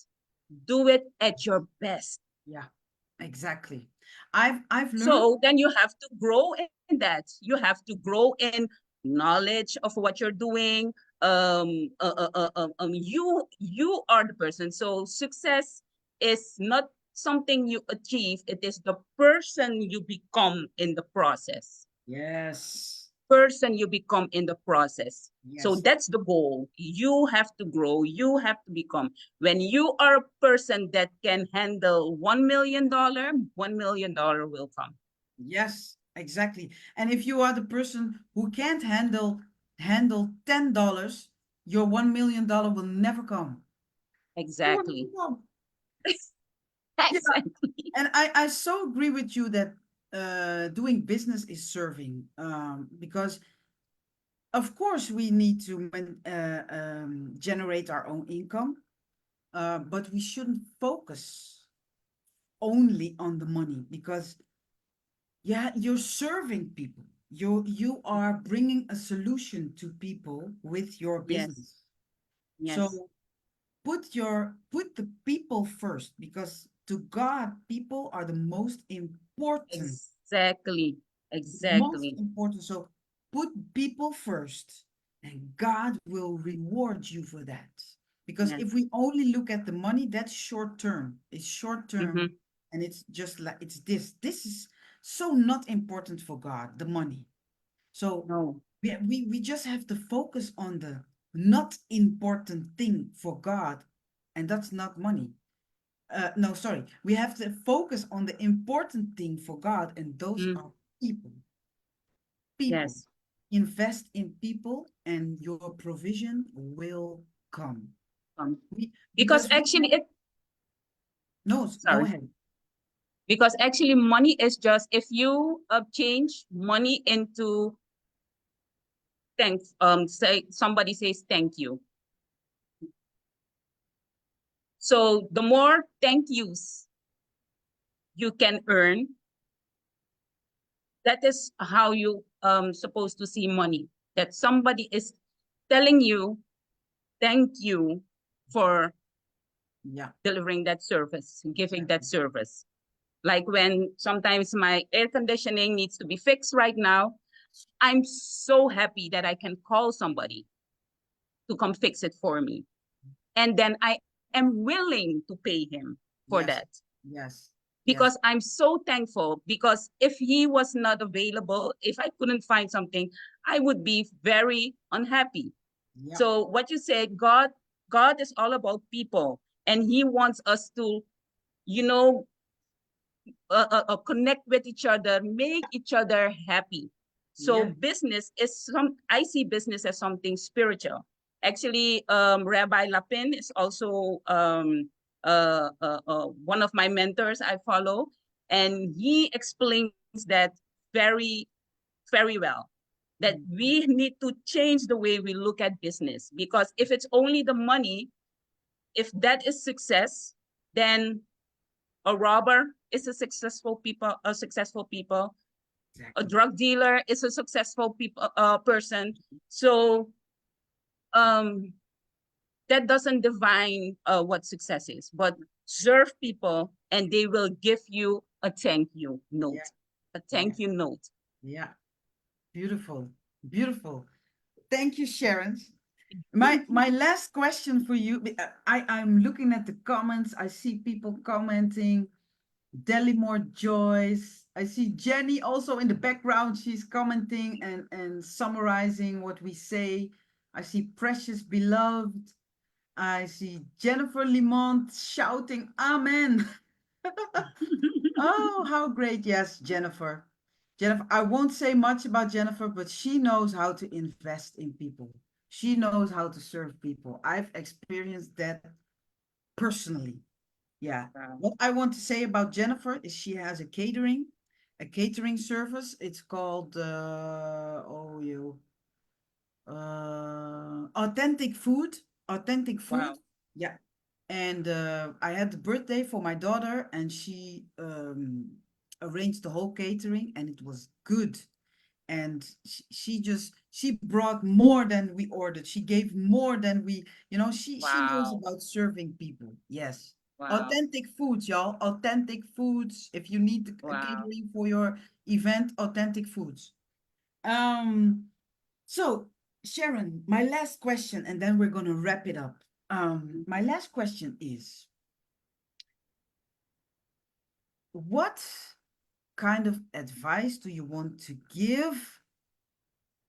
do it at your best. Yeah, exactly. I've learned. So then you have to grow in that. You have to grow in knowledge of what you're doing. You are the person. So success is not something you achieve. It is the person you become in the process. Yes. person you become in the process. So Yes. that's the goal. You have to grow. You have to become. When you are a person that can handle $1 million, $1 million will come. Yes, exactly. And if you are the person who can't handle $10, your $1 million will never come. It will Exactly. never come. Yeah. Exactly. And I so agree with you that doing business is serving. Because of course we need to generate our own income, but we shouldn't focus only on the money because yeah, you're serving people. You are bringing a solution to people with your Yes. business. Yes. So put the people first because to God, people are the most important. Exactly. Most Exactly. important. So put people first, and God will reward you for that. Because if Yes. we only look at the money, that's short term. It's short term, Mm-hmm. and it's just like it's this. This is so not important for God, the money. So No. we just have to focus on the not important thing for God, and that's not money. No, sorry. We have to focus on the important thing for God, and those Mm. are people. People. Yes. Invest in people, and your provision will come. Um, because Because we actually it no, go sorry. ahead. Because actually money is just if you change money into thanks, say somebody says thank you. So the more thank yous you can earn, that is how you supposed to see money. That somebody is telling you thank you for Yeah, delivering that service, giving that exactly. service. Like when sometimes my air conditioning needs to be fixed right now, I'm so happy that I can call somebody to come fix it for me. And then I am willing to pay him for that Yes, yes, yes, because I'm so thankful. Because if he was not available, if I couldn't find something, I would be very unhappy. yeah, So what you said, God is all about people, and He wants us to, you know, connect with each other, make each other happy. So yeah. business is I see business as something spiritual. Actually, Rabbi Lapin is also one of my mentors I follow, and he explains that very, very well. That Mhm. we need to change the way we look at business, because if it's only the money, if that is success, then a robber is a successful people. A Exactly. drug dealer is a successful person. So um, that doesn't define what success is, but serve people and they will give you a thank you Yeah, note. A yeah, thank you note. yeah. Beautiful, beautiful. Thank you, Sharon. My last question for you. I'm looking at the comments. I see people commenting. Dellimore Joyce. I see Jenny also in the background. She's commenting and summarizing what we say. I see Precious Beloved. I see Jennifer Limont shouting Amen. Oh, how great. Yes, Jennifer. Jennifer, I won't say much about Jennifer, but she knows how to invest in people. She knows how to serve people. I've experienced that personally. Yeah. Wow. What I want to say about Jennifer is she has a catering service. It's called authentic food. Authentic food. Wow. Yeah. And I had the birthday for my daughter, and she arranged the whole catering, and it was good. And she brought more than we ordered. She gave more than we, she knows Wow. about serving people. Yes. Wow. Authentic foods, y'all. Authentic foods. If you need a Wow. catering for your event, authentic foods. Um, so Sharon, my last question, and then we're gonna wrap it up. My last question is, what kind of advice do you want to give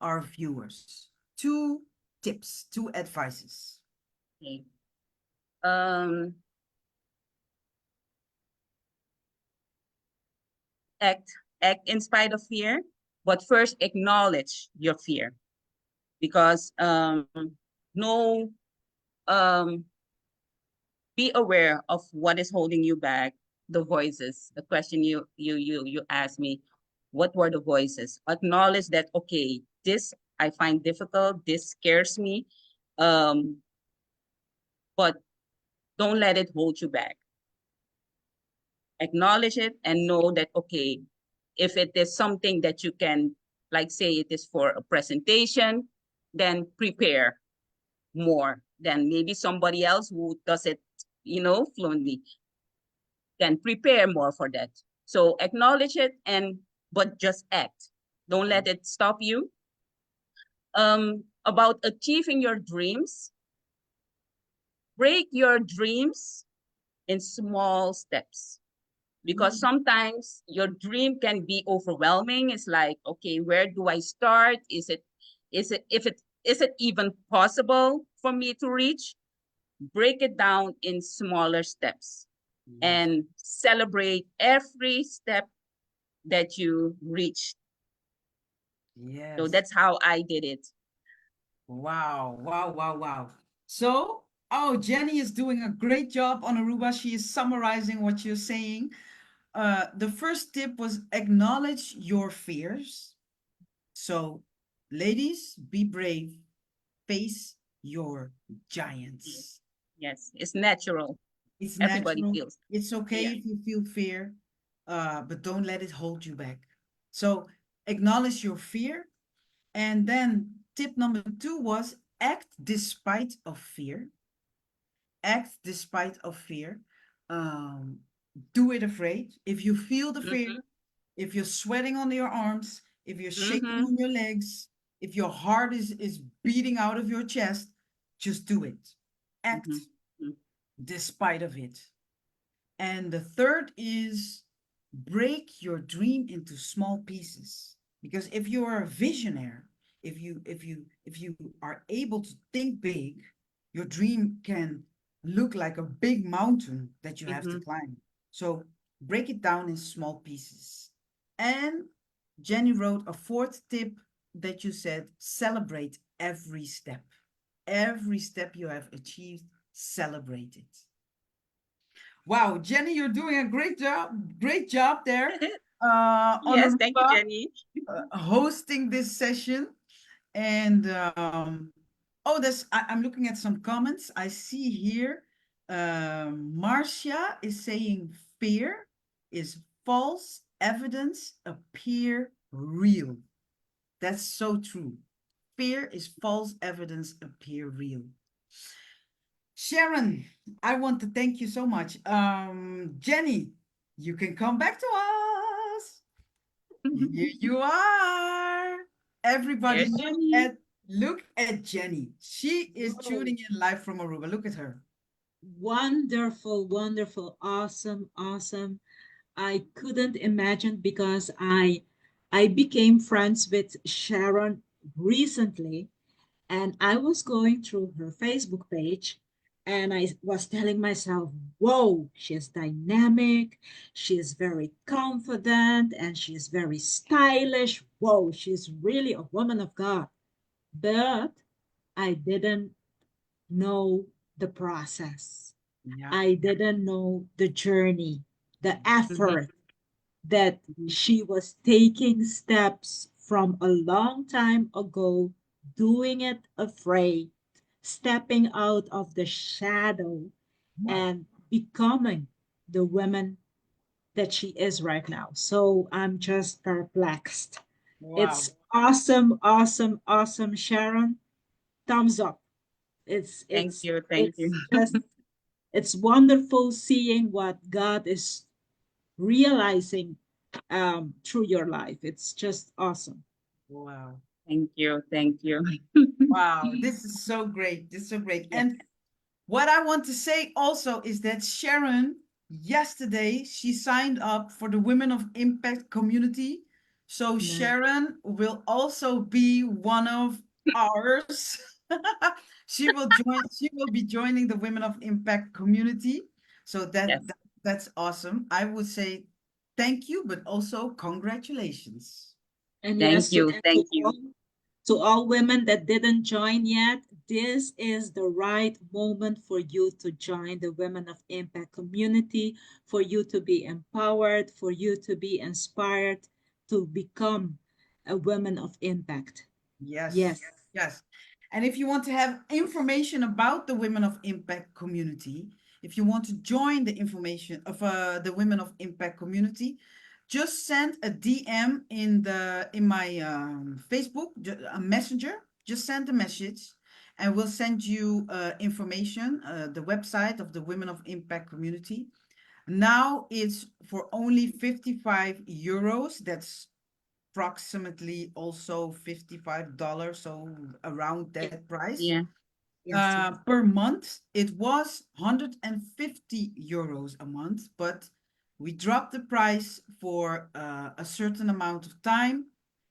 our viewers? Two tips, two advices. Okay. Um, act in spite of fear, but first acknowledge your fear, because no be aware of what is holding you back, the voices. The question you asked me, what were the voices? Acknowledge that, okay, this I find difficult, this scares me, but don't let it hold you back. Acknowledge it and know that, okay, if it is something that you can, like say it is for a presentation, then prepare more than maybe somebody else who does it, fluently. Then prepare more for that. So acknowledge it, but just act. Don't let it stop you. About achieving your dreams, break your dreams in small steps, because sometimes your dream can be overwhelming. It's like, okay, where do I start? Is it even possible for me to reach? Break it down in smaller steps and celebrate every step that you reach. So Yes. that's how I did it. Wow, wow, wow, wow. So, oh, Jenny is doing a great job on Aruba. She is summarizing what you're saying. The first tip was acknowledge your fears. So, ladies, be brave, face your Yes, giants. yes, it's natural. It's Everybody natural. feels. It's okay Yeah. if you feel fear, but don't let it hold you back. So, acknowledge your fear. And then tip number two was act despite of fear. Act despite of fear. Um, do it afraid. If you feel the fear, Mm-hmm. if you're sweating on your arms, if you're shaking Mm-hmm. on your legs, if your heart is beating out of your chest, just do it. Act Mm-hmm. despite of it. And the third is break your dream into small pieces. Because if you are a visionary, if you are able to think big, your dream can look like a big mountain that you have to Mm-hmm. climb. So break it down in small pieces. And Jenny wrote a fourth tip that you said celebrate every step. Every step you have achieved, celebrate it. Wow, Jenny, you're doing a great job there on Yes, thank you, Aruba, Jenny. hosting this session. And oh, I'm looking at some comments. I see here Marcia is saying fear is false evidence appear real. That's so true. Fear is false evidence appear real. Sharron, I want to thank you so much. Jenny, you can come back to us. Here you are. Everybody, There's Jenny. look at Jenny. She is Whoa. tuning in live from Aruba. Look at her. Wonderful, wonderful, awesome, awesome. I couldn't imagine because I became friends with Sharon recently, and I was going through her Facebook page, and I was telling myself, whoa, she's dynamic, she's very confident, and she's very stylish. Whoa, she's really a woman of God. But I didn't know the process. Yeah. I didn't know the journey, the Mm-hmm. effort that she was taking steps from a long time ago, doing it afraid, stepping out of the shadow and becoming the woman that she is right now. So I'm just perplexed. Wow. It's awesome, awesome, awesome, Sharon. Thumbs up. It's Thank it's you, thank it's you. just it's wonderful seeing what God is realizing through your life. It's just awesome. Wow. Thank you, thank you. Wow. This is so great. This is so great. Yes. And what I want to say also is that Sharon, yesterday, she signed up for the Women of Impact community. So Nice. Sharron will also be one of ours. She will join, she will be joining the Women of Impact community. So Yes. that's awesome. I would say thank you, but also congratulations. And Thank yes, you. Thank you. to all women that didn't join yet, this is the right moment for you to join the Women of Impact community, for you to be empowered, for you to be inspired to become a woman of impact. Yes, Yes. yes. And if you want to have information about the Women of Impact community, if you want to join the information of the Women of Impact community, just send a DM in my Facebook, a messenger. Just send a message, and we'll send you information, the website of the Women of Impact community. Now it's for only 55 euros. That's approximately also $55, so around Yeah. that price. Yeah. Yes. Yes. Per month, it was 150 euros a month, but we dropped the price for a certain amount of time.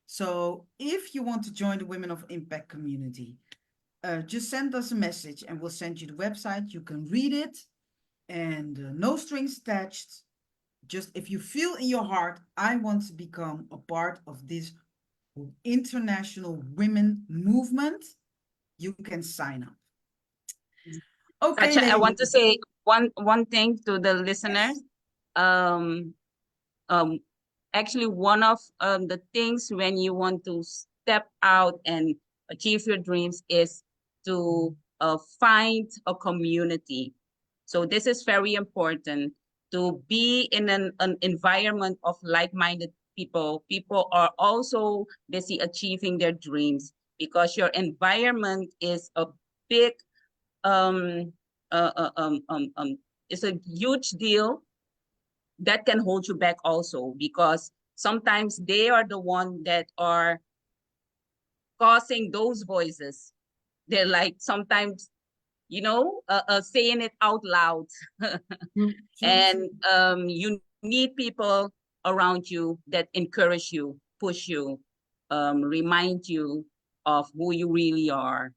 So if you want to join the Women of Impact community, just send us a message and we'll send you the website. You can read it and no strings attached. Just if you feel in your heart, I want to become a part of this international women movement, you can sign up. Okay, Satcha, I want to ladies. say one thing to the listeners. Yes. Um, um, Actually, one of the things when you want to step out and achieve your dreams is to find a community. So this is very important to be in an environment of like-minded people. People are also busy achieving their dreams because your environment is a big um, uh, uh, um, um, um, it's a huge deal that can hold you back also because sometimes they are the one that are causing those voices. They're like sometimes, saying it out loud. True, true, And true. you need people around you that encourage you, push you, remind you of who you really are,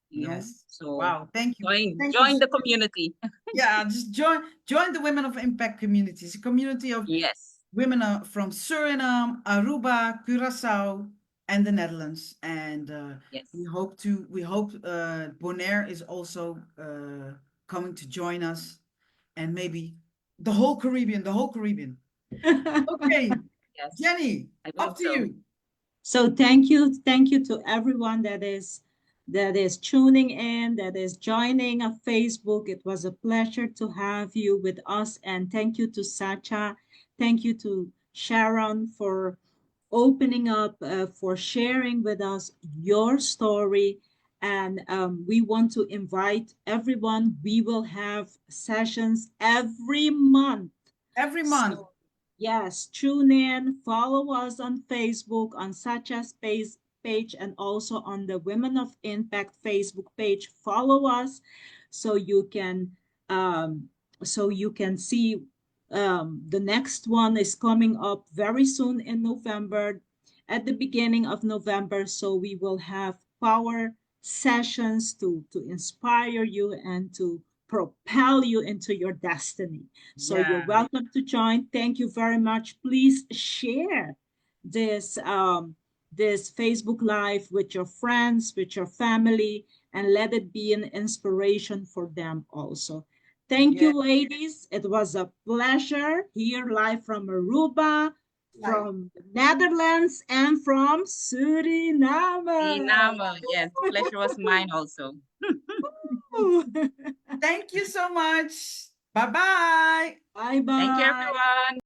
Yes. So Wow. Thank you. Thank you. join the community. Yeah, just join the Women of Impact community. It's a community of Yes. women from Suriname, Aruba, Curaçao, and the Netherlands. And Yes. we hope Bonaire is also coming to join us, and maybe the whole Caribbean, the whole Caribbean. Okay, Yes. Jenny, I up hope to so. you. So thank you to everyone that is tuning in, that is joining a Facebook. It was a pleasure to have you with us, and thank you to Satcha, thank you to Sharron for opening up, for sharing with us your story. And we want to invite everyone. We will have sessions every month. Every month. So, yes, tune in, follow us on Facebook, on Satcha's page, and also on the Women of Impact Facebook page. Follow us so you can um, see the next one is coming up very soon in November, at the beginning of November. So we will have power sessions to inspire you and to propel you into your destiny. So you're Yeah. welcome to join. Thank you very much. Please share this this Facebook Live with your friends, with your family, and let it be an inspiration for them also. Thank Yeah. you, ladies. It was a pleasure here live from Aruba, Like, from the Netherlands, and from Suriname. Yes, the pleasure was mine also. thank you so much. Bye bye. Bye Thank you, bye. everyone.